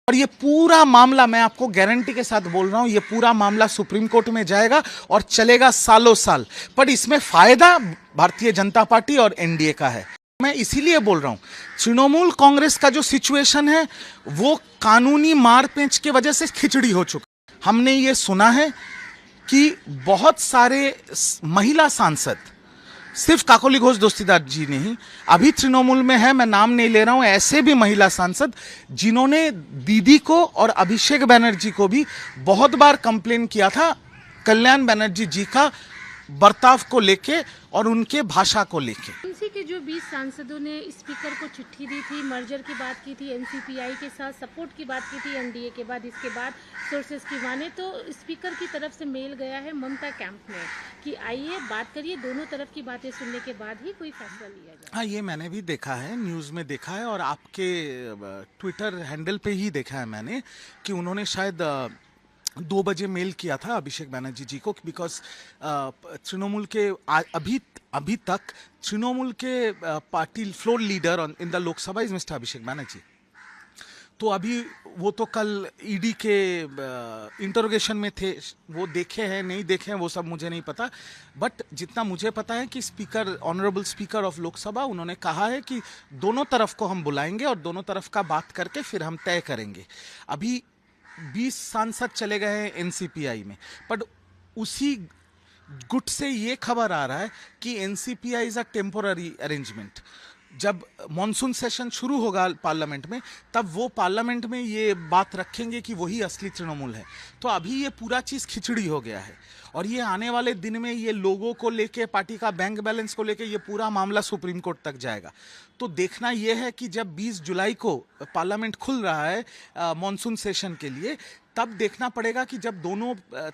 और ये पूरा मामला, मैं आपको गारंटी के साथ बोल रहा हूं, ये पूरा मामला सुप्रीम कोर्ट में जाएगा और चलेगा सालों साल। पर इसमें फायदा भारतीय जनता पार्टी और एनडीए का है। मैं इसीलिए बोल रहा हूं, तृणमूल कांग्रेस का जो सिचुएशन है वो कानूनी मारपेंच की वजह से खिचड़ी हो चुका। हमने ये सुना है कि बहुत सारे महिला सांसद, सिर्फ काकोली घोष दस्तीदार जी नहीं, अभी तृणमूल में है, मैं नाम नहीं ले रहा हूं, ऐसे भी महिला सांसद जिन्होंने दीदी को और अभिषेक बनर्जी को भी बहुत बार कंप्लेन किया था कल्याण बनर्जी जी का बर्ताव को लेके और उनके भाषा को लेके। एनसी के जो 20 सांसदों ने स्पीकर को चिट्ठी दी थी, मर्जर की बात की थी, एनसीपीआई के साथ सपोर्ट की बात की थी एनडीए के बाद, इसके बाद सोर्सेज की माने तो स्पीकर की तरफ से मेल गया है ममता कैंप में कि आइए बात करिए, दोनों तरफ की बातें सुनने के बाद ही कोई फैसला लिया जाए। हाँ, ये मैंने भी देखा है, न्यूज़ में देखा है और आपके ट्विटर हैंडल पे ही देखा है मैंने कि उन्होंने शायद 2 बजे मेल किया था अभिषेक बनर्जी जी को, बिकॉज तृणमूल के अभी तक तृणमूल के party floor leader in the Lok Sabha is mister Abhishek Banerjee. तो अभी वो तो कल ईडी के इंटरोगेशन में थे, वो देखे हैं नहीं देखे हैं वो सब मुझे नहीं पता, बट जितना मुझे पता है कि speaker, honourable speaker of Lok Sabha, उन्होंने कहा है कि दोनों तरफ को हम बुलाएंगे और दोनों तरफ का बात करके फिर हम तय करेंगे। अभी 20 सांसद चले गए हैं एनसीपीआई में, पर उसी गुट से ये खबर आ रहा है कि NCPI is a temporary arrangement. जब मॉनसून सेशन शुरू होगा पार्लियामेंट में, तब वो पार्लियामेंट में ये बात रखेंगे कि वही असली तृणमूल है। तो अभी ये पूरा चीज़ खिचड़ी हो गया है और ये आने वाले दिन में ये लोगों को लेके, पार्टी का बैंक बैलेंस को लेके ये पूरा मामला सुप्रीम कोर्ट तक जाएगा। तो देखना ये है कि जब 20 जुलाई को पार्लियामेंट खुल रहा है मॉनसून सेशन के लिए, तब देखना पड़ेगा कि जब दोनों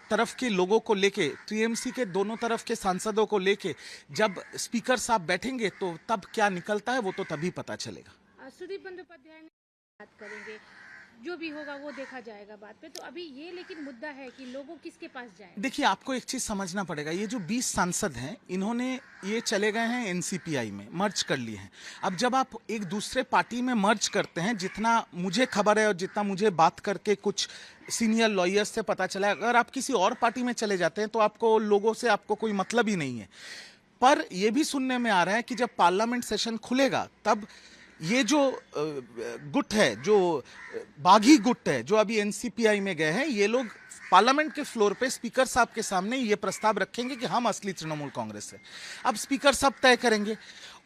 तरफ के लोगों को लेके, टीएमसी के दोनों तरफ के सांसदों को लेके जब स्पीकर साहब बैठेंगे तो तब क्या निकलता है वो तो तभी पता चलेगा। सुदीप बंदोपाध्याय ने बात करेंगे, जो भी होगा वो देखा जाएगा बात पे। तो अभी ये लेकिन मुद्दा है कि लोगों किसके पास जाए। देखिए, आपको एक चीज समझना पड़ेगा, ये जो 20 सांसद हैं इन्होंने ये चले गए हैं एनसीपीआई में, मर्ज कर लिए हैं। अब जब आप एक दूसरे पार्टी में मर्ज करते हैं, जितना मुझे खबर है और जितना मुझे बात करके कुछ सीनियर लॉयर्स से पता चला है, अगर आप किसी और पार्टी में चले जाते हैं तो आपको लोगों से आपको कोई मतलब ही नहीं है। पर यह भी सुनने में आ रहा है कि जब पार्लियामेंट सेशन खुलेगा तब ये जो गुट है, जो बागी गुट है, जो अभी एनसीपीआई में गए हैं, ये लोग पार्लियामेंट के फ्लोर पे स्पीकर साहब के सामने ये प्रस्ताव रखेंगे कि हम असली तृणमूल कांग्रेस है। अब स्पीकर साहब तय करेंगे।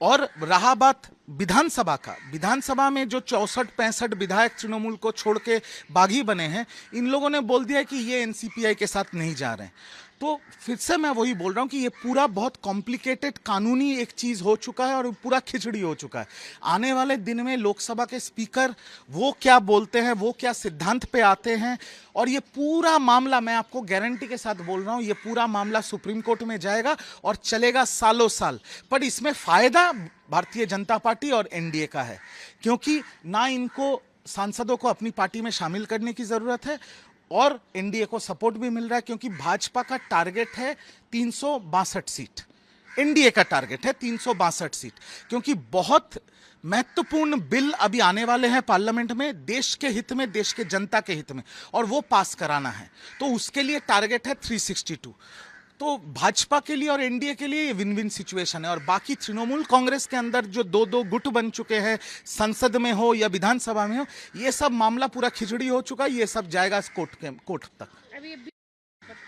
और रहा बात विधानसभा का, विधानसभा में जो 64-65 विधायक तृणमूल को छोड़ के बागी बने हैं, इन लोगों ने बोल दिया कि ये एनसीपीआई के साथ नहीं जा रहे हैं। तो फिर से मैं वही बोल रहा हूं कि ये पूरा बहुत कॉम्प्लिकेटेड कानूनी एक चीज हो चुका है और पूरा खिचड़ी हो चुका है। आने वाले दिन में लोकसभा के स्पीकर वो क्या बोलते हैं, वो क्या सिद्धांत पे आते हैं, और ये पूरा मामला, मैं आपको गारंटी के साथ बोल रहा हूं, ये पूरा मामला सुप्रीम कोर्ट में जाएगा और चलेगा सालों साल। पर इसमें फायदा भारतीय जनता पार्टी और एनडीए का है, क्योंकि ना इनको सांसदों को अपनी पार्टी में शामिल करने की जरूरत है और एनडीए को सपोर्ट भी मिल रहा है, क्योंकि भाजपा का टारगेट है 362 सीट, एनडीए का टारगेट है 362 सीट, क्योंकि बहुत महत्वपूर्ण बिल अभी आने वाले हैं पार्लियामेंट में, देश के हित में, देश के जनता के हित में, और वो पास कराना है। तो उसके लिए टारगेट है 362। तो भाजपा के लिए और एनडीए के लिए ये विन विन सिचुएशन है। और बाकी तृणमूल कांग्रेस के अंदर जो दो गुट बन चुके हैं, संसद में हो या विधानसभा में हो, ये सब मामला पूरा खिचड़ी हो चुका है, ये सब जाएगा कोर्ट तक। अभी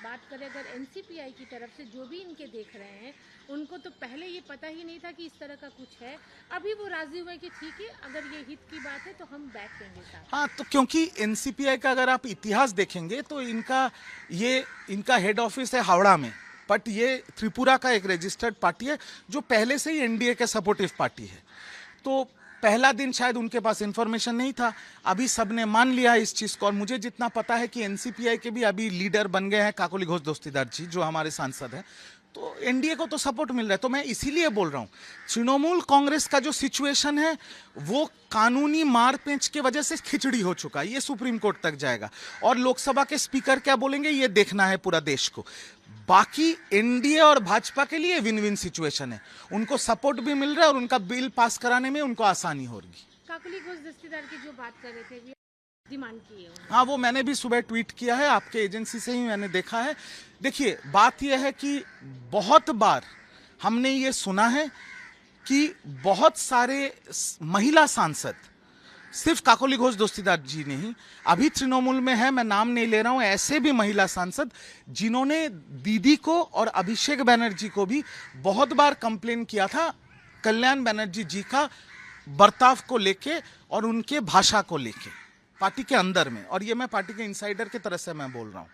बात करें अगर एनसीपीआई की तरफ से, जो भी इनके देख रहे हैं, उनको तो पहले ये पता ही नहीं था कि इस तरह का कुछ है। अभी वो राजी हुए कि ठीक है, अगर ये हित की बात है तो हम बैठ देंगे साथ। हाँ, तो क्योंकि एनसीपीआई का अगर आप इतिहास देखेंगे तो इनका हेड ऑफिस है हावड़ा में, बट ये त्रिपुरा का एक रजिस्टर्ड पार्टी है जो पहले से ही एनडीए के सपोर्टिव पार्टी है। तो पहला दिन शायद उनके पास इंफॉर्मेशन नहीं था, अभी सबने मान लिया इस चीज़ को। और मुझे जितना पता है कि एनसीपीआई के भी अभी लीडर बन गए हैं काकोली घोष दस्तीदार जी, जो हमारे सांसद हैं, तो एनडीए को तो सपोर्ट मिल रहा है। तो मैं इसीलिए बोल रहा हूं, तृणमूल कांग्रेस का जो सिचुएशन है वो कानूनी मारपेंच की वजह से खिचड़ी हो चुका है, ये सुप्रीम कोर्ट तक जाएगा। और लोकसभा के स्पीकर क्या बोलेंगे ये देखना है पूरा देश को। बाकी एनडीए और भाजपा के लिए विन विन सिचुएशन है, उनको सपोर्ट भी मिल रहा है और उनका बिल पास कराने में उनको आसानी होगी। काकोली घोष दस्तीदार की जो बात कर रहे थे डिमांड की है उन्होंने। हाँ, वो मैंने भी सुबह ट्वीट किया है, आपके एजेंसी से ही मैंने देखा है। देखिए, बात यह है कि बहुत बार हमने ये सुना है कि बहुत सारे महिला सांसद, सिर्फ काकोली घोष दस्तीदार जी नहीं, अभी तृणमूल में है, मैं नाम नहीं ले रहा हूं, ऐसे भी महिला सांसद जिन्होंने दीदी को और अभिषेक बनर्जी को भी बहुत बार कंप्लेन किया था कल्याण बनर्जी जी का बर्ताव को लेके और उनके भाषा को लेके पार्टी के अंदर में। और ये मैं पार्टी के इनसाइडर की तरह से मैं बोल रहा हूं,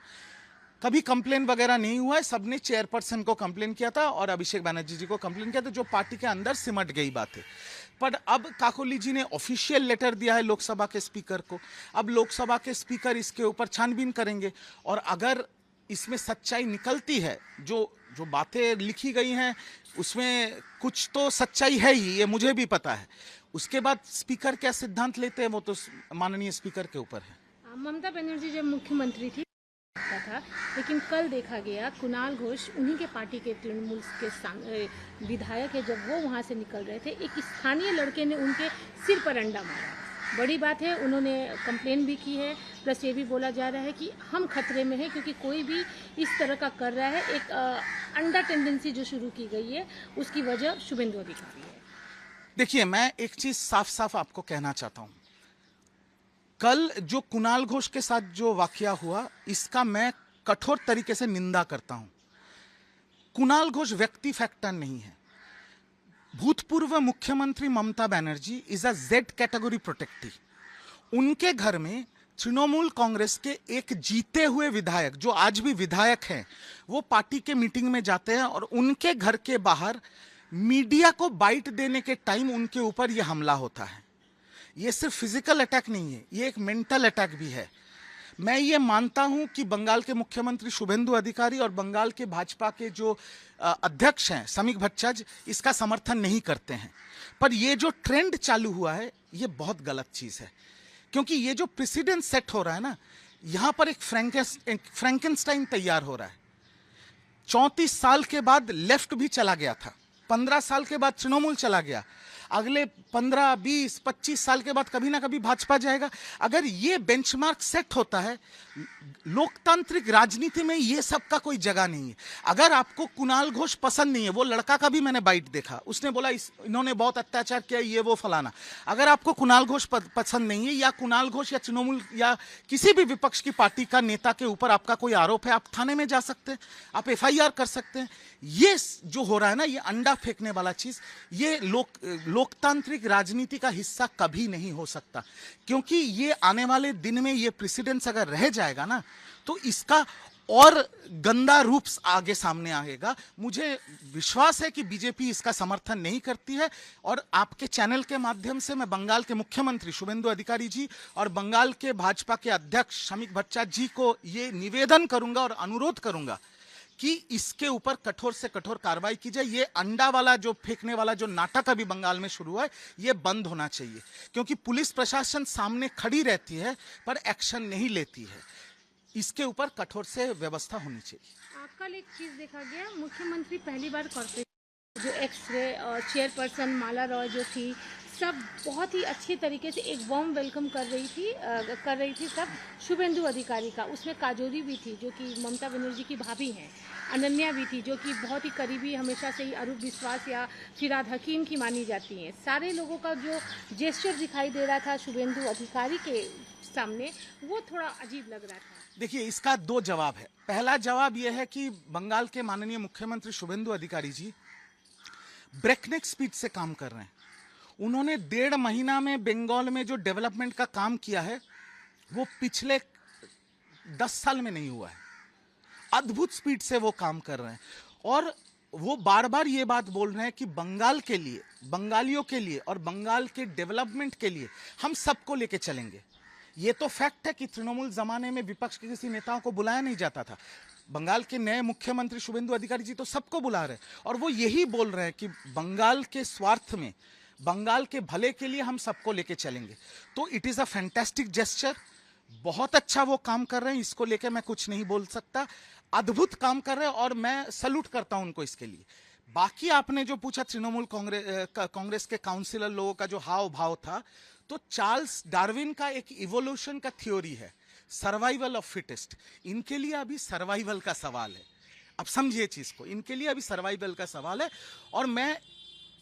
कभी कंप्लेन वगैरह नहीं हुआ है, सबने चेयरपर्सन को कंप्लेन किया था और अभिषेक बनर्जी जी को कंप्लेन किया था, जो पार्टी के अंदर सिमट गई बात है। पर अब काकोली जी ने ऑफिशियल लेटर दिया है लोकसभा के स्पीकर को, अब लोकसभा के स्पीकर इसके ऊपर छानबीन करेंगे और अगर इसमें सच्चाई निकलती है, जो जो बातें लिखी गई हैं उसमें कुछ तो सच्चाई है ही, ये मुझे भी पता है, उसके बाद स्पीकर क्या सिद्धांत लेते हैं वो तो माननीय स्पीकर के ऊपर है। ममता बनर्जी जब मुख्यमंत्री थी था, लेकिन कल देखा गया कुणाल घोष उन्हीं के पार्टी के तृणमूल के विधायक है, जब वो वहां से निकल रहे थे एक स्थानीय लड़के ने उनके सिर पर अंडा मारा। बड़ी बात है, उन्होंने कंप्लेन भी की है, प्लस ये भी बोला जा रहा है कि हम खतरे में हैं क्योंकि कोई भी इस तरह का कर रहा है। एक अंडा टेंडेंसी जो शुरू की गई है उसकी वजह शुभेंदु अधिकारी है। देखिए, मैं एक चीज साफ साफ आपको कहना चाहता हूं, कल जो कुणाल घोष के साथ जो वाकया हुआ इसका मैं कठोर तरीके से निंदा करता हूं। कुणाल घोष व्यक्ति फैक्टर नहीं है। भूतपूर्व मुख्यमंत्री Mamata Banerjee is a Z category protectee. उनके घर में तृणमूल कांग्रेस के एक जीते हुए विधायक, जो आज भी विधायक हैं, वो पार्टी के मीटिंग में जाते हैं और उनके घर के बाहर मीडिया को बाइट देने के टाइम उनके ऊपर यह हमला होता है। ये सिर्फ फिजिकल अटैक नहीं है, ये एक मेंटल अटैक भी है। मैं ये मानता हूं कि बंगाल के मुख्यमंत्री शुभेंदु अधिकारी और बंगाल के भाजपा के जो अध्यक्ष हैं समीक भट्टाचार्य इसका समर्थन नहीं करते हैं, पर ये जो ट्रेंड चालू हुआ है ये बहुत गलत चीज है, क्योंकि ये जो प्रेसिडेंट सेट हो रहा है ना, यहां पर एक फ्रैंकेनस्टाइन तैयार हो रहा है। 34 साल के बाद लेफ्ट भी चला गया था, 15 साल के बाद तृणमूल चला गया, अगले 15, 20, 25 साल के बाद कभी ना कभी भाजपा जाएगा। अगर ये बेंचमार्क सेट होता है, लोकतांत्रिक राजनीति में ये सब का कोई जगह नहीं है। अगर आपको कुणाल घोष पसंद नहीं है, वो लड़का का भी मैंने बाइट देखा, उसने बोला इन्होंने बहुत अत्याचार किया, ये वो फलाना। अगर आपको कुणाल घोष पसंद नहीं है, या कुणाल घोष या तृणमूल या किसी भी विपक्ष की पार्टी का नेता के ऊपर आपका कोई आरोप है, आप थाने में जा सकते हैं, आप FIR कर सकते हैं। ये जो हो रहा है ना, ये अंडा फेंकने वाला चीज, ये लोकतांत्रिक राजनीति का हिस्सा कभी नहीं हो सकता, क्योंकि ये आने वाले दिन में ये प्रेसिडेंस अगर रह जाएगा ना, तो इसका और गंदा रूप आगे सामने आएगा। मुझे विश्वास है कि बीजेपी इसका समर्थन नहीं करती है, और आपके चैनल के माध्यम से मैं बंगाल के मुख्यमंत्री शुभेंदु अधिकारी जी और बंगाल के भाजपा के अध्यक्ष समीक भट्टाचार्य जी को ये निवेदन करूंगा और अनुरोध करूंगा कि इसके ऊपर कठोर से कठोर कार्रवाई की जाए। ये अंडा वाला जो फेंकने वाला जो नाटक अभी बंगाल में शुरू हुआ है, ये बंद होना चाहिए, क्योंकि पुलिस प्रशासन सामने खड़ी रहती है पर एक्शन नहीं लेती है। इसके ऊपर कठोर से व्यवस्था होनी चाहिए। कल एक चीज देखा गया, मुख्यमंत्री पहली बार कॉर्पोरेट जो एक्स-रे और चेयरपर्सन माला रॉय जो थी, सब बहुत ही अच्छे तरीके से एक वार्म वेलकम कर रही थी सब शुभेंदु अधिकारी का। उसमें काजोरी भी थी जो कि ममता बनर्जी की भाभी हैं, अनन्या भी थी जो कि बहुत ही करीबी हमेशा से ही अरूप विश्वास या फिराद हकीम की मानी जाती हैं। सारे लोगों का जो जेस्चर दिखाई दे रहा था शुभेंदु अधिकारी के सामने, वो थोड़ा अजीब लग रहा था। देखिए, इसका 2 जवाब है। पहला जवाब यह है कि बंगाल के माननीय मुख्यमंत्री शुभेंदु अधिकारी जी ब्रेकनेक स्पीड से काम कर रहे हैं। उन्होंने 1.5 महीना में बंगाल में जो डेवलपमेंट का काम किया है वो पिछले 10 साल में नहीं हुआ है। अद्भुत स्पीड से वो काम कर रहे हैं, और वो बार बार ये बात बोल रहे हैं कि बंगाल के लिए, बंगालियों के लिए और बंगाल के डेवलपमेंट के लिए हम सबको लेके चलेंगे। ये तो फैक्ट है कि तृणमूल जमाने में विपक्ष के किसी नेताओं को बुलाया नहीं जाता था। बंगाल के नए मुख्यमंत्री शुभेंदु अधिकारी जी तो सबको बुला रहे हैं, और वो यही बोल रहे हैं कि बंगाल के स्वार्थ में, बंगाल के भले के लिए हम सबको लेके चलेंगे। तो it is a fantastic gesture, बहुत अच्छा वो काम कर रहे हैं, इसको लेके मैं कुछ नहीं बोल सकता। अद्भुत काम कर रहे हैं और मैं सैल्यूट करता हूं उनको इसके लिए। बाकी आपने जो पूछा तृणमूल कांग्रेस के काउंसिलर लोगों का जो हाव भाव था, तो चार्ल्स डार्विन का एक इवोल्यूशन का थ्योरी है, सर्वाइवल ऑफ फिटेस्ट। इनके लिए अभी सर्वाइवल का सवाल है। अब समझिए चीज को, इनके लिए अभी सर्वाइवल का सवाल है। और मैं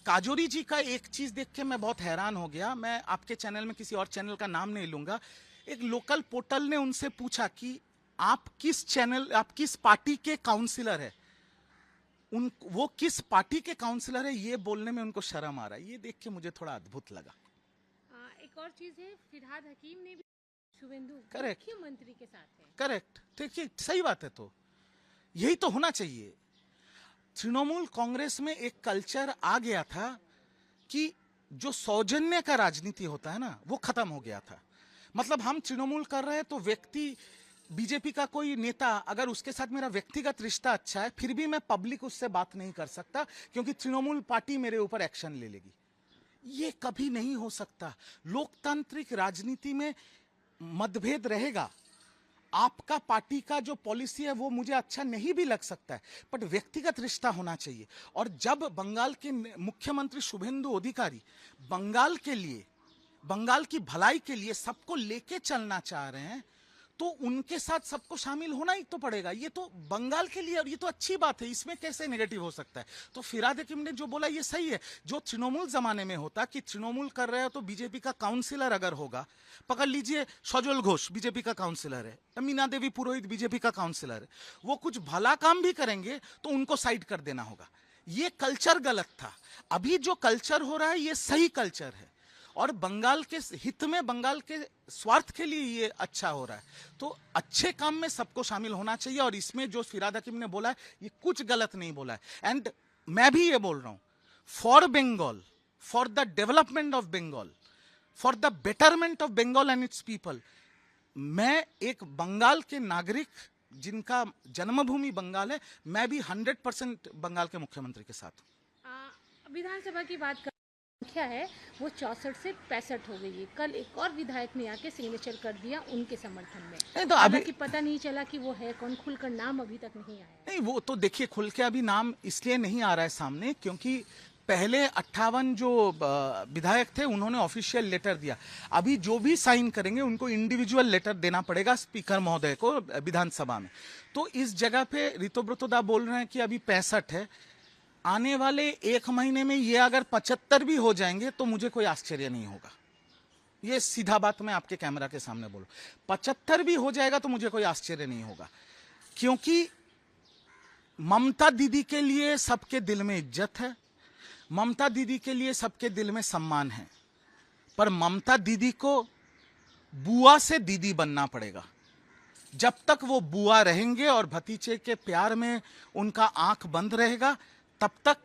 काजोरी जी का एक चीज देख के मैं बहुत हैरान हो गया। मैं आपके चैनल में किसी और चैनल का नाम नहीं लूंगा, एक लोकल पोर्टल ने उनसे पूछा कि आप किस पार्टी के काउंसिलर है, वो किस पार्टी के काउंसिलर है, ये बोलने में उनको शर्म आ रहा है। ये देख के मुझे थोड़ा अद्भुत लगा। एक और चीज है, फिरहाद हकीम ने भी शुभेंदु करेक्ट, मुख्यमंत्री के साथ है। करेक्ट, देखिए सही बात है। तो यही तो होना चाहिए। तृणमूल कांग्रेस में एक कल्चर आ गया था कि जो सौजन्य का राजनीति होता है ना, वो खत्म हो गया था। मतलब हम तृणमूल कर रहे हैं तो व्यक्ति, बीजेपी का कोई नेता अगर उसके साथ मेरा व्यक्तिगत रिश्ता अच्छा है, फिर भी मैं पब्लिक उससे बात नहीं कर सकता क्योंकि तृणमूल पार्टी मेरे ऊपर एक्शन ले लेगी। ये कभी नहीं हो सकता। लोकतांत्रिक राजनीति में मतभेद रहेगा। आपका पार्टी का जो पॉलिसी है वो मुझे अच्छा नहीं भी लग सकता है, बट व्यक्तिगत रिश्ता होना चाहिए। और जब बंगाल के मुख्यमंत्री शुभेंदु अधिकारी बंगाल के लिए, बंगाल की भलाई के लिए सबको लेके चलना चाह रहे हैं, तो उनके साथ सबको शामिल होना ही तो पड़ेगा। ये तो बंगाल के लिए, और ये तो अच्छी बात है, इसमें कैसे नेगेटिव हो सकता है। तो फिरहाद हकीम ने जो बोला ये सही है। जो तृणमूल जमाने में होता कि तृणमूल कर रहे हो तो बीजेपी का काउंसिलर अगर होगा, पकड़ लीजिए सजल घोष बीजेपी का काउंसिलर है, मीना देवी पुरोहित बीजेपी का काउंसिलर है, वो कुछ भला काम भी करेंगे तो उनको साइड कर देना होगा। ये कल्चर गलत था। अभी जो कल्चर हो रहा है ये सही कल्चर है और बंगाल के हित में, बंगाल के स्वार्थ के लिए ये अच्छा हो रहा है। तो अच्छे काम में सबको शामिल होना चाहिए। और इसमें जो फिरहाद हकीम ने बोला है ये कुछ गलत नहीं बोला है। एंड मैं भी ये बोल रहा हूं, for Bengal, for the development of Bengal, for the betterment of Bengal and its people, मैं एक बंगाल के नागरिक जिनका जन्मभूमि बंगाल है, मैं भी 100% बंगाल के मुख्यमंत्री के साथ हूं। विधानसभा की बात संख्या है वो 64 से 65 हो गई है। कल एक और विधायक ने आके सिग्नेचर कर दिया उनके समर्थन में। तो अभी कि पता नहीं चला कि वो है कौन, खुलकर नाम अभी तक नहीं आया। नहीं, वो तो देखिए खुल के अभी नाम इसलिए नहीं आ रहा है सामने क्योंकि पहले 58 जो विधायक थे उन्होंने ऑफिशियल लेटर दिया। अभी जो भी साइन करेंगे उनको इंडिविजुअल लेटर देना पड़ेगा स्पीकर महोदय को विधानसभा में। तो इस जगह पे ऋतुव्रत दा बोल रहे हैं कि अभी 65 है। आने वाले एक महीने में ये अगर 75 भी हो जाएंगे तो मुझे कोई आश्चर्य नहीं होगा। ये सीधा बात मैं आपके कैमरा के सामने बोलूं, 75 भी हो जाएगा तो मुझे कोई आश्चर्य नहीं होगा। क्योंकि ममता दीदी के लिए सबके दिल में इज्जत है, ममता दीदी के लिए सबके दिल में सम्मान है, पर ममता दीदी को बुआ से दीदी बनना पड़ेगा। जब तक वो बुआ रहेंगे और भतीजे के प्यार में उनका आंख बंद रहेगा, तब तक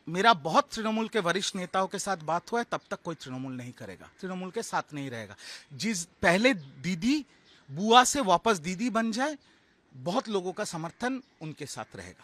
मेरा बहुत तृणमूल के वरिष्ठ नेताओं के साथ बात हुआ है, तब तक कोई तृणमूल नहीं करेगा, तृणमूल के साथ नहीं रहेगा। जिस पहले दीदी बुआ से वापस दीदी बन जाए, बहुत लोगों का समर्थन उनके साथ रहेगा।